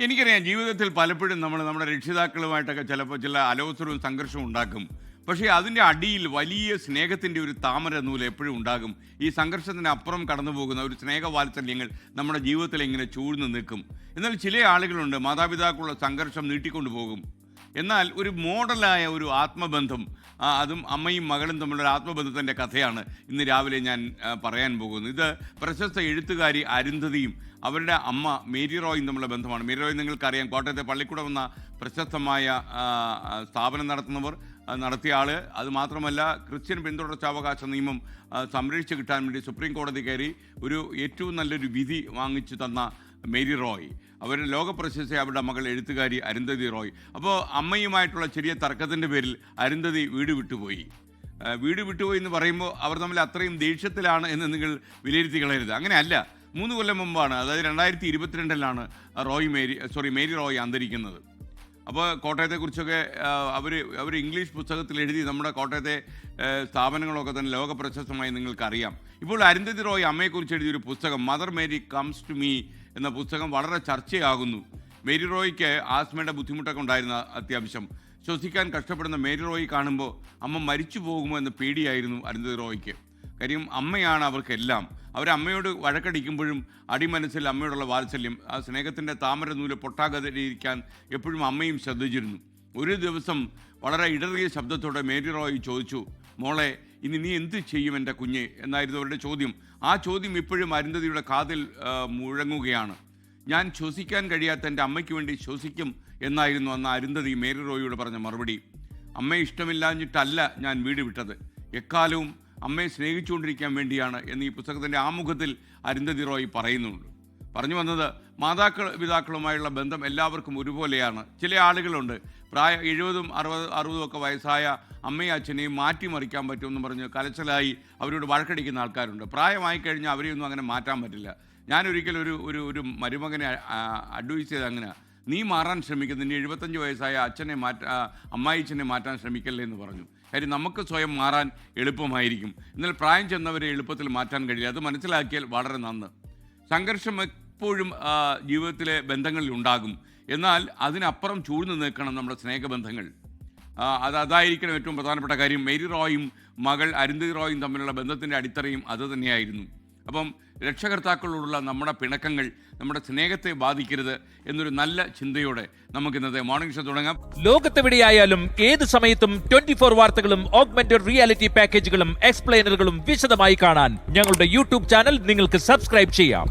എനിക്കറിയാം ജീവിതത്തിൽ പലപ്പോഴും നമ്മുടെ രക്ഷിതാക്കളുമായിട്ടൊക്കെ ചിലപ്പോൾ ചില അലോസരവും സംഘർഷവും ഉണ്ടാക്കും. പക്ഷേ അതിൻ്റെ അടിയിൽ വലിയ സ്നേഹത്തിൻ്റെ ഒരു താമര നൂല് എപ്പോഴും ഉണ്ടാകും. ഈ സംഘർഷത്തിന് അപ്പുറം കടന്നു പോകുന്ന ഒരു സ്നേഹവാത്സല്യങ്ങൾ നമ്മുടെ ജീവിതത്തിൽ ഇങ്ങനെ ചൂഴ്ന്നു നിൽക്കും. എന്നാൽ ചില ആളുകളുണ്ട്, മാതാപിതാക്കളുടെ സംഘർഷം നീട്ടിക്കൊണ്ടു പോകും. എന്നാൽ ഒരു മോഡലായ ഒരു ആത്മബന്ധം, അതും അമ്മയും മകളും തമ്മിലുള്ള ആത്മബന്ധത്തിൻ്റെ കഥയാണ് ഇന്ന് രാവിലെ ഞാൻ പറയാൻ പോകുന്നത്. ഇത് പ്രശസ്ത എഴുത്തുകാരി അരുന്ധതിയും അവരുടെ അമ്മ മേരി റോയും തമ്മിലുള്ള ബന്ധമാണ്. മേരി റോയ് നിങ്ങൾക്കറിയാം, കോട്ടയത്തെ പള്ളിക്കൂടം എന്ന പ്രശസ്തമായ സ്ഥാപനം നടത്തിയ ആൾ. അതുമാത്രമല്ല, ക്രിസ്ത്യൻ പിന്തുടർച്ചാവകാശ നിയമം സംരക്ഷിച്ച് കിട്ടാൻ വേണ്ടി സുപ്രീം കോടതി കയറി ഒരു ഏറ്റവും നല്ലൊരു വിധി വാങ്ങിച്ചു തന്ന മേരി റോയ്, അവരുടെ ലോകപ്രശസ്തി അവരുടെ മകൾ എഴുത്തുകാരി അരുന്ധതി റോയ്. അപ്പോൾ അമ്മയുമായിട്ടുള്ള ചെറിയ തർക്കത്തിൻ്റെ പേരിൽ അരുന്ധതി വീട് വിട്ടുപോയി എന്ന് പറയുമ്പോൾ അവർ തമ്മിൽ അത്രയും ദേഷ്യത്തിലാണ് എന്ന് നിങ്ങൾ വിലയിരുത്തി കളയരുത്. അങ്ങനെയല്ല. 3 കൊല്ലം മുമ്പാണ്, അതായത് 2022 മേരി റോയ് അന്തരിക്കുന്നത്. അപ്പോൾ കോട്ടയത്തെക്കുറിച്ചൊക്കെ അവർ ഇംഗ്ലീഷ് പുസ്തകത്തിൽ എഴുതി നമ്മുടെ കോട്ടയത്തെ സ്ഥാപനങ്ങളൊക്കെ തന്നെ ലോക പ്രശസ്തമായി നിങ്ങൾക്കറിയാം. ഇപ്പോൾ അരുന്ധതി റോയ് അമ്മയെക്കുറിച്ച് എഴുതിയൊരു പുസ്തകം Mother Mary comes to me എന്ന പുസ്തകം വളരെ ചർച്ചയാകുന്നു. മേരി റോയ്ക്ക് ആസ്മയുടെ ബുദ്ധിമുട്ടൊക്കെ ഉണ്ടായിരുന്ന അത്യാവശ്യം. ശ്വസിക്കാൻ കഷ്ടപ്പെടുന്ന മേരി റോയ് കാണുമ്പോൾ അമ്മ മരിച്ചു പോകുമോ എന്ന പേടിയായിരുന്നു അരുന്ധതി റോയ്ക്ക്. കാര്യം അമ്മയാണ് അവർക്കെല്ലാം. അവരമ്മയോട് വഴക്കടിക്കുമ്പോഴും അടിമനസ്സിൽ അമ്മയോടുള്ള വാത്സല്യം, ആ സ്നേഹത്തിൻ്റെ താമര നൂല് പൊട്ടാകാതിരിക്കാൻ എപ്പോഴും അമ്മയും ശ്രദ്ധിച്ചിരുന്നു. ഒരു ദിവസം വളരെ ഇടറിയ ശബ്ദത്തോടെ മേരി റോയ് ചോദിച്ചു, മോളെ ഇനി നീ എന്ത് ചെയ്യും എൻ്റെ കുഞ്ഞ് എന്നായിരുന്നു അവരുടെ ചോദ്യം. ആ ചോദ്യം ഇപ്പോഴും അരുന്ധതിയുടെ കാതിൽ മുഴങ്ങുകയാണ്. ഞാൻ ശ്വസിക്കാൻ കഴിയാത്ത എൻ്റെ അമ്മയ്ക്ക് വേണ്ടി ശ്വസിക്കും എന്നായിരുന്നു അന്ന് അരുന്ധതി മേരി റോയിയോട് പറഞ്ഞ മറുപടി. അമ്മയെ ഇഷ്ടമില്ലാഞ്ഞിട്ടല്ല ഞാൻ വീട് വിട്ടത്, എക്കാലവും അമ്മയെ സ്നേഹിച്ചുകൊണ്ടിരിക്കാൻ വേണ്ടിയാണ് എന്ന് ഈ പുസ്തകത്തിൻ്റെ ആമുഖത്തിൽ അരുന്ധതി റോയ് പറയുന്നുണ്ട്. പറഞ്ഞു വന്നത്, പിതാക്കളുമായുള്ള ബന്ധം എല്ലാവർക്കും ഒരുപോലെയാണ്. ചില ആളുകളുണ്ട്, 70, 60 ഒക്കെ വയസ്സായ അമ്മയും അച്ഛനെയും മാറ്റിമറിക്കാൻ പറ്റുമെന്ന് പറഞ്ഞ് കലച്ചലായി അവരോട് വഴക്കടിക്കുന്ന ആൾക്കാരുണ്ട്. പ്രായമായി കഴിഞ്ഞാൽ അവരെയൊന്നും അങ്ങനെ മാറ്റാൻ പറ്റില്ല. ഞാനൊരിക്കൽ ഒരു മരുമകനെ അഡ്വൈസ് ചെയ്ത് അങ്ങനെ, നീ മാറാൻ ശ്രമിക്കുന്നത് നിൻ്റെ 75 വയസ്സായ അമ്മായിച്ചനെ മാറ്റാൻ ശ്രമിക്കല്ലേ എന്ന് പറഞ്ഞു. കാര്യം നമുക്ക് സ്വയം മാറാൻ എളുപ്പമായിരിക്കും, എന്നാൽ പ്രായം ചെന്നവരെ എളുപ്പത്തിൽ മാറ്റാൻ കഴിയില്ല. അത് മനസ്സിലാക്കിയാൽ വളരെ നന്ന്. സംഘർഷം എപ്പോഴും ജീവിതത്തിലെ ബന്ധങ്ങളിൽ ഉണ്ടാകും, എന്നാൽ അതിനപ്പുറം ചൂഴ്ന്നു നിൽക്കണം നമ്മുടെ സ്നേഹബന്ധങ്ങൾ. അതായിരിക്കണം ഏറ്റവും പ്രധാനപ്പെട്ട കാര്യം. മേരി റോയും മകൾ അരുന്ധതി റോയും തമ്മിലുള്ള ബന്ധത്തിൻ്റെ അടിത്തറയും അത് തന്നെയായിരുന്നു. അപ്പം രക്ഷകർത്താക്കളോടുള്ള നമ്മുടെ പിണക്കങ്ങൾ നമ്മുടെ സ്നേഹത്തെ ബാധിക്കരുത് എന്നൊരു നല്ല ചിന്തയോടെ നമുക്ക് ഇന്നത്തെ മോർണിംഗ് ഷോ തുടങ്ങാം. ലോകത്തെവിടെയായാലും ഏത് സമയത്തും 24 വാർത്തകളും ഓഗ്മെന്റഡ് റിയാലിറ്റി പാക്കേജുകളും എക്സ്പ്ലെയിനറുകളും വിശദമായി കാണാൻ ഞങ്ങളുടെ യൂട്യൂബ് ചാനൽ നിങ്ങൾക്ക് സബ്സ്ക്രൈബ് ചെയ്യാം.